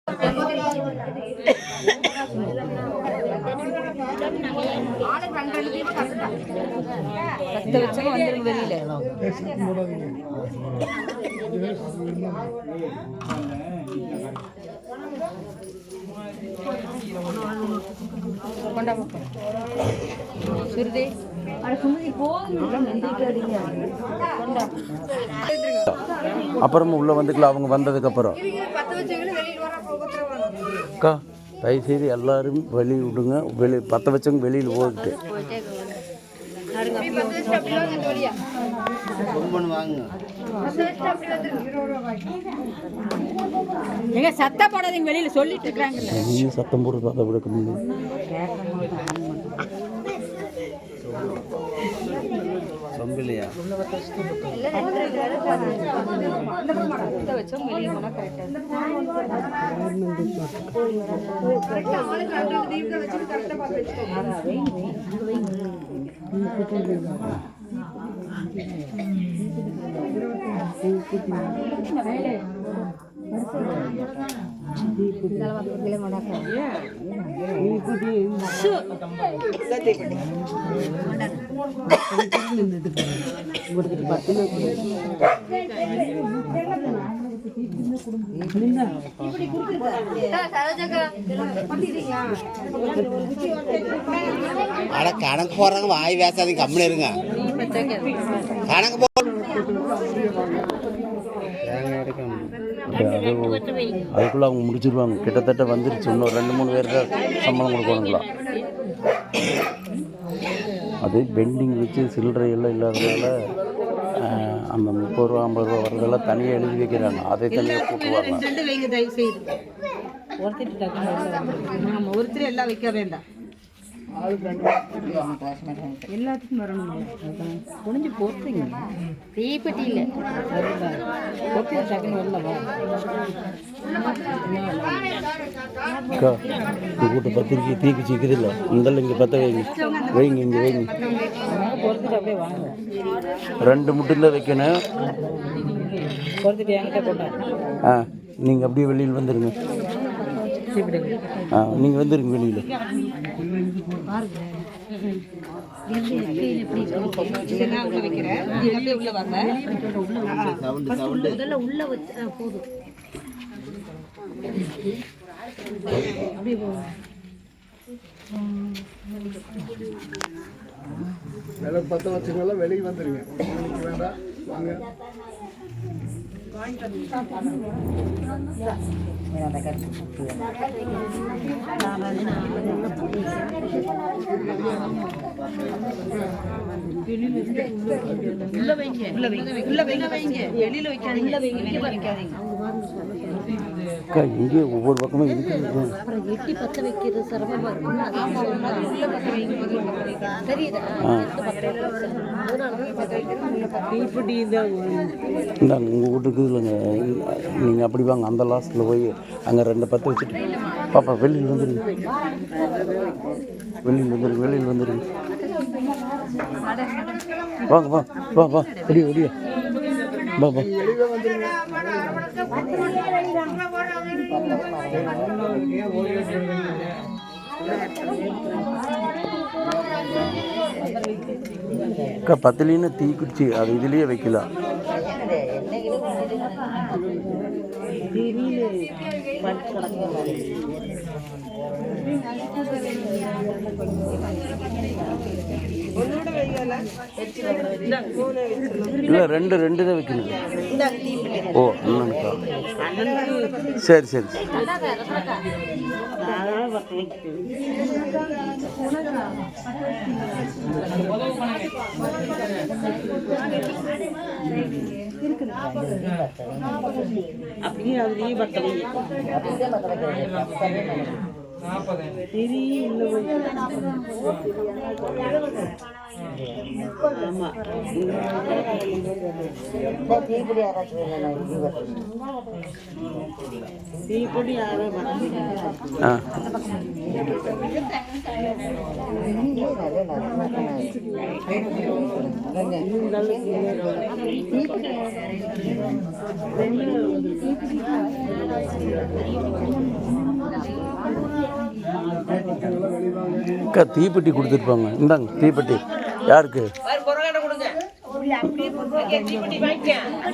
10 வச்சா வந்துருங்க வெளியில. கொண்டா சுருதி அப்புறமா உள்ள வந்துக்கலாம். அவங்க வந்ததுக்கு அப்புறம் அக்கா தயவுசெய்து எல்லாரும் வெளியே விடுங்க. பற்ற வச்சவங்க வெளியில் போயிட்டு நீங்க சத்தம் போடாதீங்க, வெளியில சொல்லிட்டு இருக்காங்க. நீங்க சத்தம் போடுறது அதை விட கம்மி. சொம்பிலையா கணக்கு போடுறாங்க. வாய் பேசாதீங்க, கம்முனு இருங்க. கணக்கு அதுக்குள்ள அவங்க முடிச்சிருவாங்க. கிட்டத்தட்ட வந்துருச்சு. இன்னும் 2-3 பேருக்கு சம்பளம் கொடுக்கணுங்களா. அது பெண்டிங் வச்சு சில்லறை எல்லாம் இல்லாதனால அந்த 30 ரூபா 50 ரூபா வரதெல்லாம் தனியாக எழுதி வைக்கிறாங்க. அதை தனியாக கூட்டுவாங்க. ஒருத்தர் எல்லாம் வைக்க வேண்டாம், எல்லாத்துக்கும் வரணும். முடிஞ்சு போட்டுங்க. தீப்பெட்டி இல்லை கூட்ட பத்திரிக்கை தீக்கு சிக்குது இல்லை. இந்தெல்லாம் இங்கே பற்ற வைங்க, வைங்க, இங்கே வைங்க. பொறுத்துட்டு அப்படியே வாங்க. 2 மட்டும்தான் வைக்கணும். பொறுத்துட்டு என்கிட்ட போட்டா நீங்கள் அப்படியே வெளியில் வந்துடுங்க. நீங்கள் வந்துடுங்க வெளியில். உள்ள வச்சு போதும். பத்த வச்சுக்கலாம். வெளியே வந்துருங்க. வேண்டாம் வாங்க. இங்கே ஒவ்வொரு பக்கமும் இருக்கு. எட்டி பத்த வைக்கிறது சிரமமா இந்தாங்க உங்கள் வீட்டுக்கு இல்லைங்க. நீங்கள் அப்படி வாங்க. அந்த லாஸ்ட்டில் போய் அங்கே 2 பற்ற வச்சுட்டு பாப்பா வெளியில் வந்துடுங்க. வெளியில் வந்துடுங்க. வெளியில் வந்துடுங்க. வாங்க வா வா வா ஒடியா ஒடியா வா வா. பத்திலின்னு தீ குச்சி அது இதுலேயே வைக்கலாம். இல்லை 2 தான் வைக்கணும். ஓ அண்ணனுக்கா? சரி சரி. அப்படியே அதுலேயே பத்தலை. தீப்பொடி அக்கா தீப்பெட்டி கொடுத்துருப்பாங்க. இந்தாங்க தீப்பெட்டி. யாருக்கு?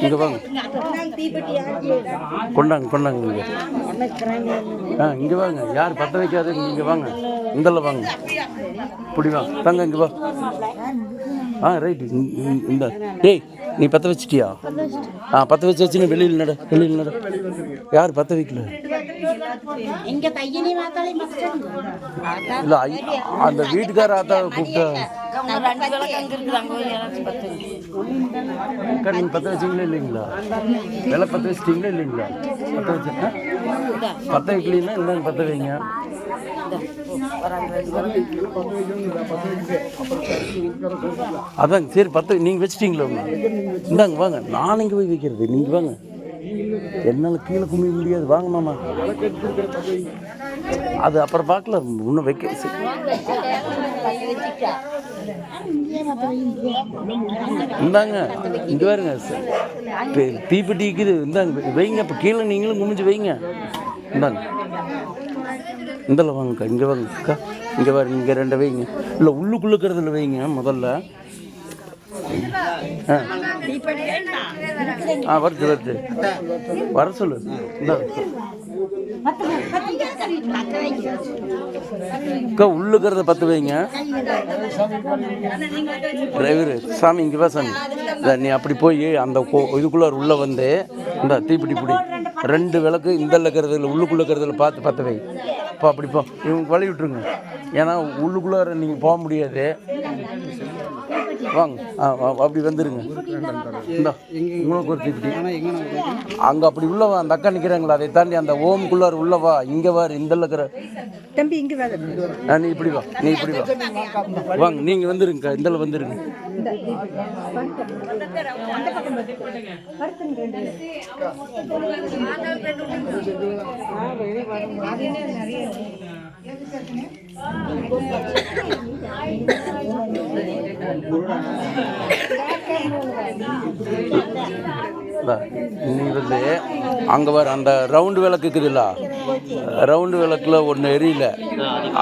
இங்கே வாங்க, கொண்டாங்க இங்கே. இங்கே வாங்க. யார் பற்ற வைக்காது இங்கே வாங்க. இந்தல வாங்க, இப்படி வாங்க. தங்க இங்கே வா. ரைட்டு. இந்த டேய், நீ பற்ற வச்சிட்டியா? பற்ற வச்சுன்னு வெளியில் நட. யார் பற்ற வைக்கல? இல்லை, அந்த வீட்டுக்கார ஆத்தாவை கூப்பிட்டா. அக்கா நீங்கள் பற்ற வச்சிங்களா இல்லைங்களா? விலை பற்ற வச்சிட்டிங்களா இல்லைங்களா? பற்ற வச்சா பற்ற வைக்கலன்னா இந்தாங்க பற்ற வைங்க. அதாங்க சரி, பற்ற நீங்கள் வச்சிட்டிங்களா? இந்தாங்க வாங்க. நான் இங்கே போய் வைக்கிறது, நீங்கள் வாங்க. என்னால் கீழே குமிய முடியாது. வாங்க மாமா, அது அப்புறம் பார்க்கலாம். இன்னும் வைக்க இந்தாங்க. இங்கே பாருங்க, தீப்பெட்டி இருக்குது. இந்தாங்க வைங்க. இப்போ கீழே நீங்களும் குமிஞ்சு வைங்க. இந்தாங்க, இந்தல வாங்கக்கா. இங்கே வாங்கக்கா. இங்கே பாருங்க, இங்கே 2 வைங்க. இல்லை, உள்ளுக்குள்ளே இருக்கிறதுல வைங்க முதல்ல. வருது வர சொல்லு. அக்கா உள்ளுக்கிறத பற்ற வைங்க. டிரைவரு சாமி இங்கே வா சாமி. நீ அப்படி போய் அந்த இதுக்குள்ளே உள்ளே வந்து இந்த தீப்பிடி பிடி 2 விளக்கு இந்த இருக்கிறதுல உள்ளுக்குள்ளே இருக்கிறதுல பார்த்து பற்ற வை. இப்போ அப்படி போ. இவங்க வழி விட்டுருங்க. ஏன்னா உள்ளுக்குள்ளார நீங்கள் போக முடியாது. வாங்க, அப்படி வந்துருங்க. இந்த உங்களுக்கு ஒரு தீப்பிடி அங்கே அப்படி உள்ளவா அந்த அக்கா நிற்கிறாங்களா, அதை தாண்டி அந்த ஓமுக்குள்ளார் உள்ளவா. இங்கே வாரு, இந்த இருக்கிற தம்பி இங்கே நீ இப்படி வா. வாங்க, நீங்கள் வந்துருங்க. இதில் வந்துருங்க. நீ வந்து அங்கே வர அந்த ரவுண்டு விளக்கு இருக்குதுல்ல, ரவுண்டு விளக்கில் ஒன்று எரியல,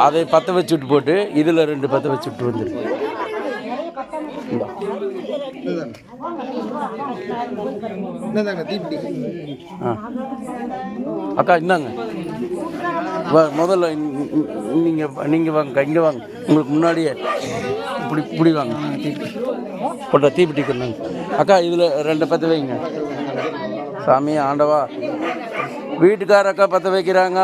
அதை பற்ற வச்சுட்டு போட்டு இதில் 2 பற்ற வச்சுட்டு வந்துருக்கு. அக்கா இந்தாங்க. முதல்ல நீங்கள் வாங்க. இங்கே வாங்க. உங்களுக்கு முன்னாடியே இப்படி வாங்க. போட்ட தீப்பெட்டி கொண்டாங்க. அக்கா இதில் 2 பற்ற வைங்க. சாமி ஆண்டவா, வீட்டுக்கார அக்கா பற்ற வைக்கிறாங்க.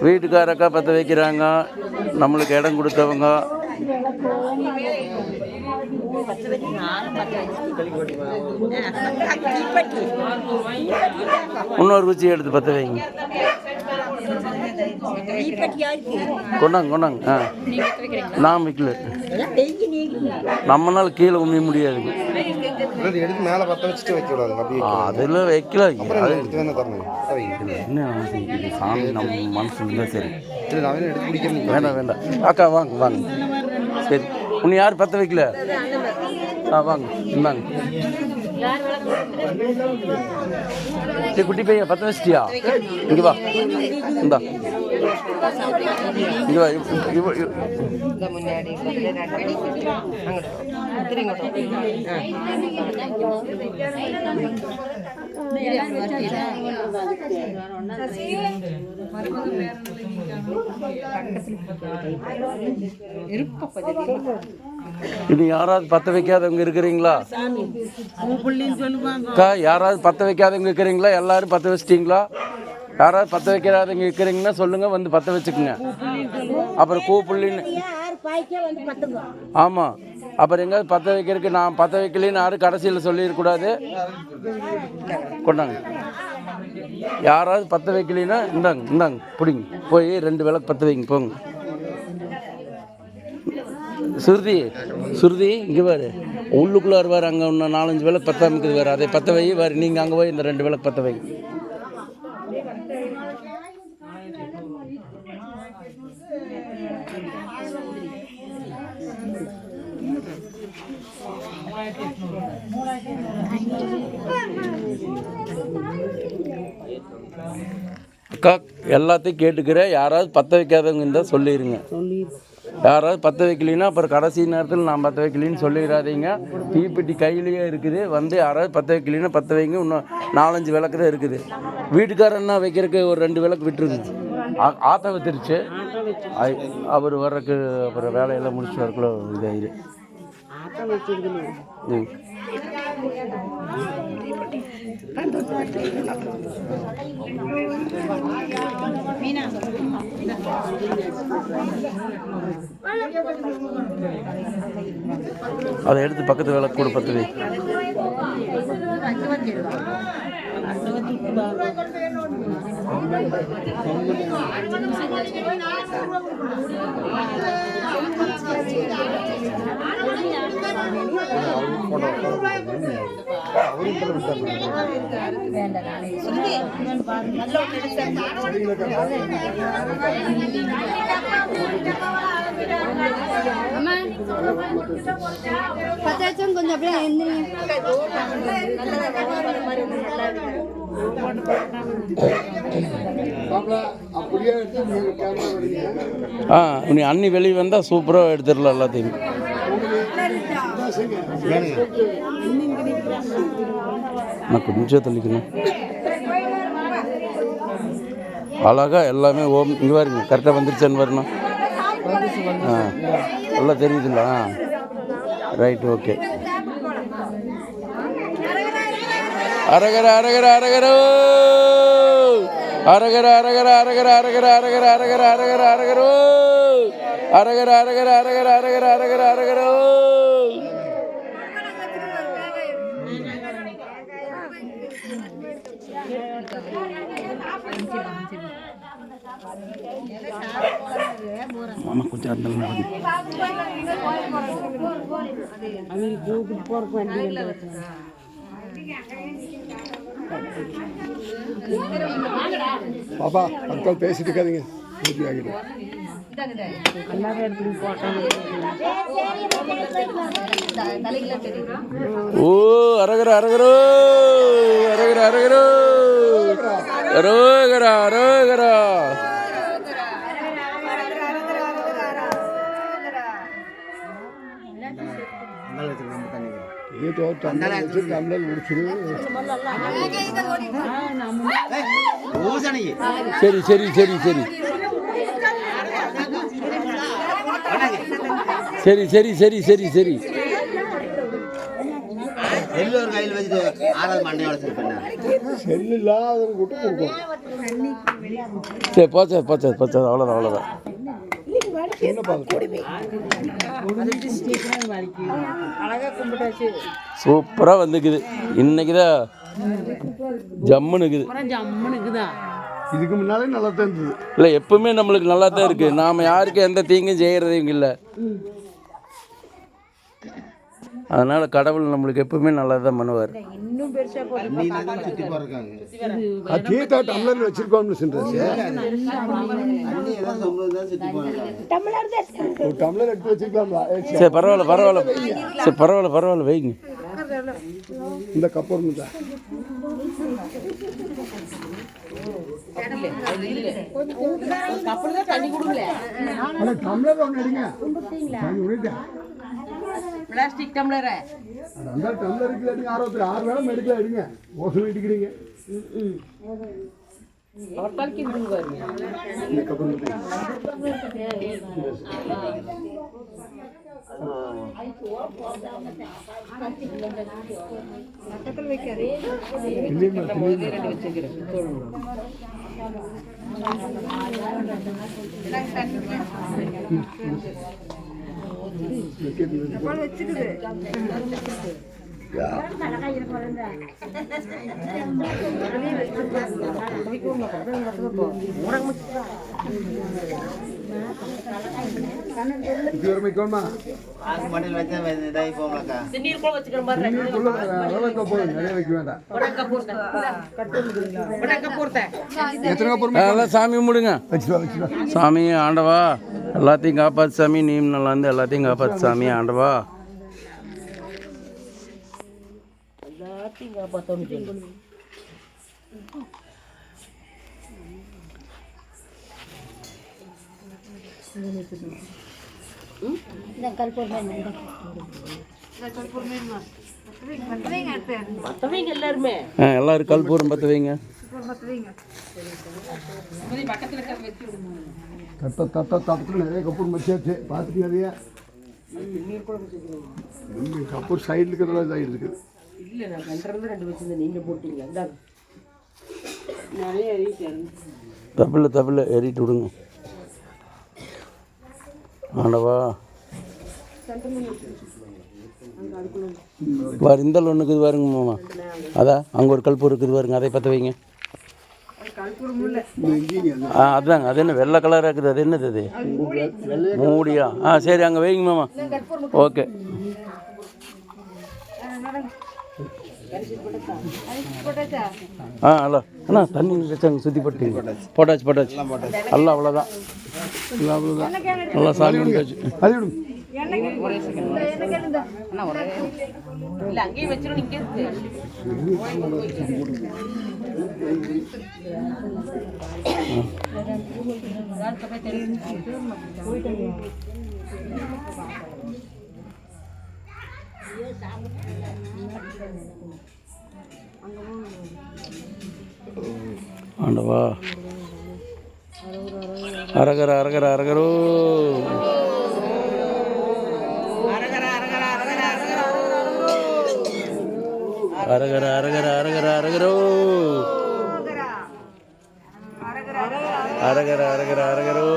வீட்டுக்கார அக்கா பற்ற வைக்கிறாங்க. நம்மளுக்கு இடம் கொடுத்தவங்க. இன்னொரு குச்சி எடுத்து பற்ற வைங்க. கொண்டாங்க. நான் வைக்கல. நம்மளால கீழே உண்மைய முடியாதுங்க. அதில் வைக்கல. என்ன சாமி நம்ம மனசு இருந்தால் சரி. வேண்டாம். அக்கா வாங்க. சரி, உன்னை யார் பற்ற வைக்கல? வாங்க. இந்தாங்க. குட்டி பையன் பற்ற வச்சிட்டியா? இங்கே வா. இந்தா இங்கே வா. இது யாராவது பற்ற வைக்காதவங்க இருக்கிறீங்களா? யாராவது பற்ற வைக்காதவங்க இருக்கிறீங்களா? எல்லாரும் பற்ற வச்சிட்டிங்களா? யாராவது பற்ற வைக்காதவங்க இருக்கிறீங்கன்னா சொல்லுங்க, வந்து பற்ற வச்சுக்குங்க. அப்புறம் கூப்புள்ளின்னு ஆமாம். அப்புறம் எங்கேயாவது பற்ற வைக்கிறதுக்கு நான் பற்ற வைக்கலன்னு யாரும் கடைசியில் சொல்லிடக்கூடாது. கொண்டாங்க. யாராவது பற்ற வைக்கலைன்னா இந்தாங்க பிடிங்க. போய் 2 விளக்கு பற்ற வைங்க போங்க. சுருதி இங்கே பாரு, உள்ளுக்குள்ளே வருவார். அங்கே இன்னும் 4-5 விளக்கு பற்றாம இருக்குது வேறு. அதை பற்ற வை வேறு. நீங்கள் அங்கே போய் இந்த 2 விளக்கு பற்ற வைங்க. அக்கா எல்லாத்தையும் கேட்டுக்கிறேன். யாராவது பற்ற வைக்காதவங்க இருந்தால் சொல்லிடுங்க. யாராவது பற்ற வைக்கலின்னா அப்புறம் கடைசி நேரத்தில் நான் பற்ற வைக்கலின்னு சொல்லிடாதீங்க. தீப்பெட்டி கையிலேயே இருக்குது. வந்து யாராவது பற்ற வைக்கலின்னா பற்ற வைங்க. இன்னும் 4-5 விளக்கு தான் இருக்குது. வீட்டுக்காரன்னா வைக்கிறதுக்கு ஒரு 2 விளக்கு விட்டுருங்க. ஆற்ற வச்சிருச்சு. அவர் வர்றதுக்கு அப்புறம் வேலையெல்லாம் முடிச்சுட்டு வரக்குள்ள இதாயிரு. அதை எடுத்து பக்கத்து விளக்கு கூட பற்ற வை. பத்தாச்சும் கொஞ்சம் அப்படியே நீ அண்ணி வெளியே வந்தால் சூப்பராக எடுத்துடலாம் எல்லாத்தையும். நான் கொஞ்சம் தள்ளிக்கணும். அழகா எல்லாமே ஓம். இங்கே பாருங்க, கரெக்டாக வந்துருச்சான்னு வரணும். நல்லா தெரியுதுங்களா? Right, okay. அரகர அரகர அரகர அரகர அரகர அரகர அரகர அரகர அரகர அரகர அரகர அரகர அரகர அரகர அரகர அரகர அரகர. மாமா கொஞ்சம் அந்த பாப்பா மக்கள் பேசிட்டு இருக்காதீங்க. ஓ அரகர அரகரோ அரகர அரகரோ அரோகரா அரோகரா. சரி சரி சரி சரி சரி சரி சரி சரி சரி எல்லோரும் கையில் வச்சுட்டு ஆறாவது மண்டையோட சரி போச்சா போச்சா போச்சா. அவ்வளோதான் அவ்வளோதான். சூப்பராக வந்துக்குது. இன்னைக்கு தான் ஜம்முனுக்குது. இதுக்கு முன்னாலே நல்லா தான் இருந்தது. இல்லை, எப்பவுமே நம்மளுக்கு நல்லா தான் இருக்குது. நாம் யாருக்கும் எந்த தீங்கும் செய்கிறதையும் இல்லை. அதனால் கடவுள் நம்மளுக்கு எப்பவுமே நல்லா தான் பண்ணுவார். சரி பரவாயில்ல பரவாயில்ல. சரி பரவாயில்ல பரவாயில்ல வைங்க. இந்த கப்பர் டம்ளர் ஒன்று எடுங்க. பிளாஸ்டிக் டம்ளர் அந்த டம்ளர் இருக்குல்ல எடுங்க. 6 வேளை எடுக்கல எடுங்க. மோசம் எடுக்கிறீங்க. சாமி கும்பிடுங்க. சாமி ஆண்டவா எல்லாத்தையும் காப்பாத்து சாமி. நீ நல்லா இருந்து எல்லாத்தையும் காப்பாத்து சாமி ஆண்டவா. இந்த கல்பூர் மேல் மற்றவங்க எல்லாருமே எல்லாரும் கல்பூரம் பற்ற வைங்க. பக்கத்தில் இருக்க வச்சு விடுங்க. தட்டத்தில் நிறைய கப்பூர் மச்சியாச்சு பார்த்துட்டு நிறைய கப்பூர் சைடில் இருக்கிறதெல்லாம் இதாகிட்டு இருக்குது. இல்லை நான் 2 வச்சுருந்தேன், நீங்கள் போட்டீங்களா? இந்தாங்க நிறைய எரிட்டேன். தப்பில் ஏறிட்டு விடுங்க. ஆண்டவா பாரு, இந்த ஒன்றுக்கு இது பாருங்க மாமா. அதான் அங்கே ஒரு கல்பூர் இருக்குது பாருங்க, அதை பற்ற வைங்க. அதுதாங்க, அது என்ன வெள்ளை கலராக இருக்குது, அது என்னது அது? மூடியா? சரி அங்கே வைங்க மாமா. ஓகே. அல்ல அண்ணா தண்ணி வச்சாங்க, சுற்றி போட்டீங்க. போட்டாச்சு எல்லாம் அவ்வளோதான். நல்லா சாமி முடிஞ்சாச்சு. அது விடுங்க. இல்லை அங்கேயும் வச்சிடும். இங்கே இருக்கு. ஆண்டவா அரகர அரகர அரகரோ அரகர அரகர அரகர அரகரோ அரகர அரகர அரகரோ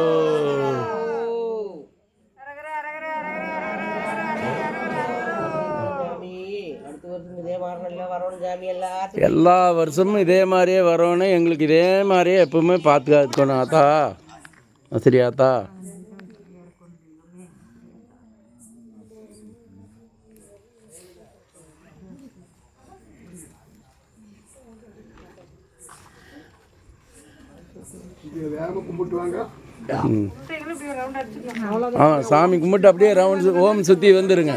எல்லா வருஷமும் இதே மாதிரியே வரணும். எங்களுக்கு இதே மாதிரியே எப்பவுமே பார்த்துக்கணும் ஆத்தா. சரி ஆத்தா. வேகமாக கும்பிட்டு வாங்க. சாமி கும்பிட்டு அப்படியே ரவுண்ட் ஓம் சுற்றி வந்துடுங்க.